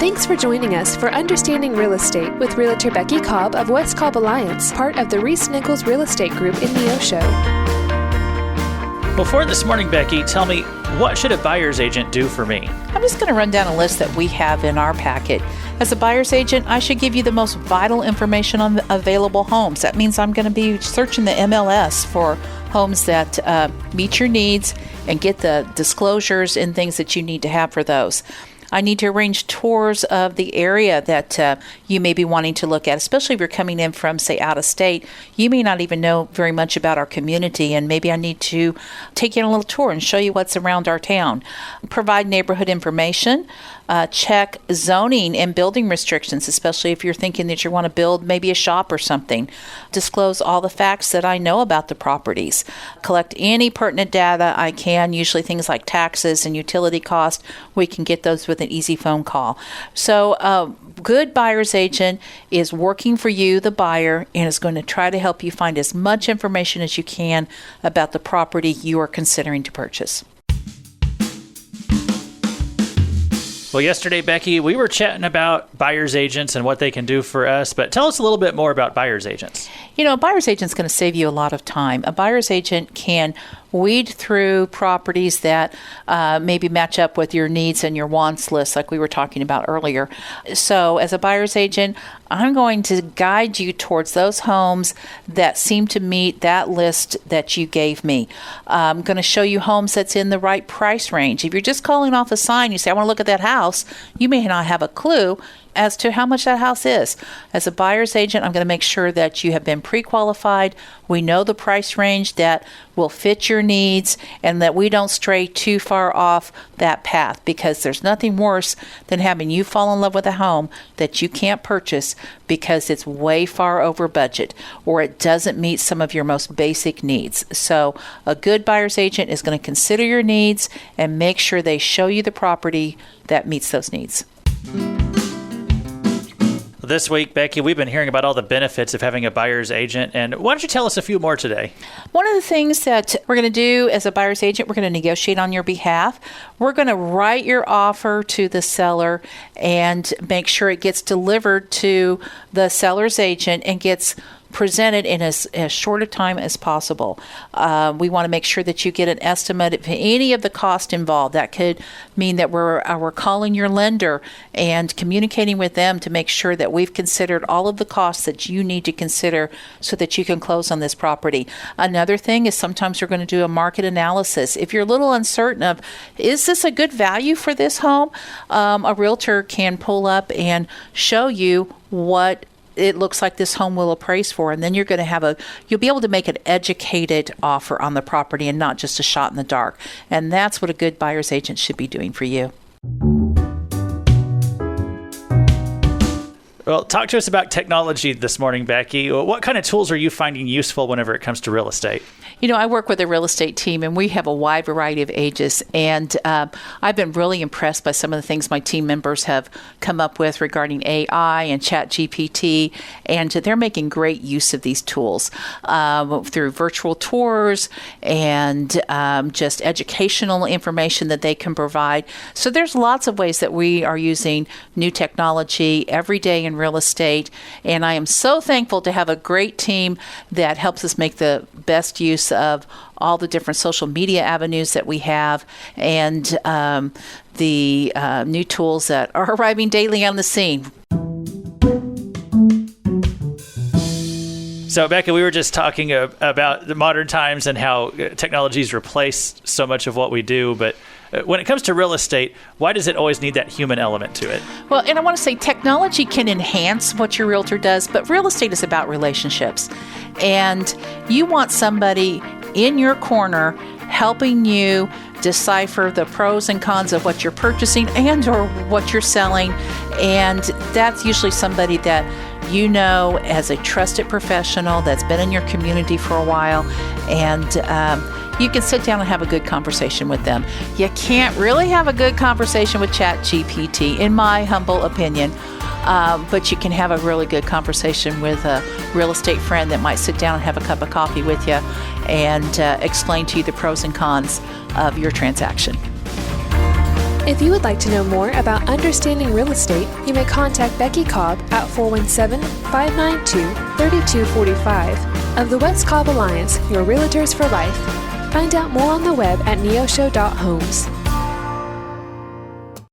Thanks for joining us for Understanding Real Estate with Realtor Becky Cobb of West Cobb Alliance, part of the ReeceNichols Real Estate Group in Neosho. Well, for this morning, Becky, tell me, what should a buyer's agent do for me? I'm just going to run down a list that we have in our packet. As a buyer's agent, I should give you the most vital information on the available homes. That means I'm going to be searching the MLS for homes that meet your needs and get the disclosures and things that you need to have for those. I need to arrange tours of the area that you may be wanting to look at, especially if you're coming in from, say, out of state. You may not even know very much about our community, and maybe I need to take you on a little tour and show you what's around our town. Provide neighborhood information. Check zoning and building restrictions, especially if you're thinking that you want to build maybe a shop or something. Disclose all the facts that I know about the properties. Collect any pertinent data I can, usually things like taxes and utility costs. We can get those with an easy phone call. So a good buyer's agent is working for you, the buyer, and is going to try to help you find as much information as you can about the property you are considering to purchase. Well, yesterday, Becky, we were chatting about buyer's agents and what they can do for us, but tell us a little bit more about buyer's agents. You know, a buyer's agent is going to save you a lot of time. A buyer's agent can weed through properties that maybe match up with your needs and your wants list, like we were talking about earlier. So as a buyer's agent, I'm going to guide you towards those homes that seem to meet that list that you gave me. I'm going to show you homes that's in the right price range. If you're just calling off a sign, you say, I want to look at that house, you may not have a clue as to how much that house is. As a buyer's agent, I'm going to make sure that you have been pre-qualified. We know the price range that will fit your needs and that we don't stray too far off that path, because there's nothing worse than having you fall in love with a home that you can't purchase because it's way far over budget or it doesn't meet some of your most basic needs. So a good buyer's agent is going to consider your needs and make sure they show you the property that meets those needs. This week, Becky, we've been hearing about all the benefits of having a buyer's agent, and why don't you tell us a few more today? One of the things that we're going to do as a buyer's agent, we're going to negotiate on your behalf. We're going to write your offer to the seller and make sure it gets delivered to the seller's agent and gets presented in as short a time as possible. We want to make sure that you get an estimate of any of the cost involved. That could mean that we're calling your lender and communicating with them to make sure that we've considered all of the costs that you need to consider so that you can close on this property. Another thing is sometimes we're going to do a market analysis. If you're a little uncertain of, is this a good value for this home? A realtor can pull up and show you what it looks like this home will appraise for, and then you're going to you'll be able to make an educated offer on the property and not just a shot in the dark. And that's what a good buyer's agent should be doing for you. Well, talk to us about technology this morning, Becky. What kind of tools are you finding useful whenever it comes to real estate? You know, I work with a real estate team, and we have a wide variety of ages. And I've been really impressed by some of the things my team members have come up with regarding AI and ChatGPT. And they're making great use of these tools through virtual tours and just educational information that they can provide. So there's lots of ways that we are using new technology every day in real estate. And I am so thankful to have a great team that helps us make the best use of all the different social media avenues that we have and the new tools that are arriving daily on the scene. So, Becca, we were just talking about the modern times and how technology's replaced so much of what we do, but when it comes to real estate, why does it always need that human element to it? Well, and I want to say technology can enhance what your realtor does, but real estate is about relationships. And you want somebody in your corner helping you decipher the pros and cons of what you're purchasing and or what you're selling. And that's usually somebody that you know as a trusted professional that's been in your community for a while, and you can sit down and have a good conversation with them. You can't really have a good conversation with ChatGPT, in my humble opinion, but you can have a really good conversation with a real estate friend that might sit down and have a cup of coffee with you and explain to you the pros and cons of your transaction. If you would like to know more about understanding real estate, you may contact Becky Cobb at 417-592-3245 of the West Cobb Alliance, your Realtors for Life. Find out more on the web at neosho.homes.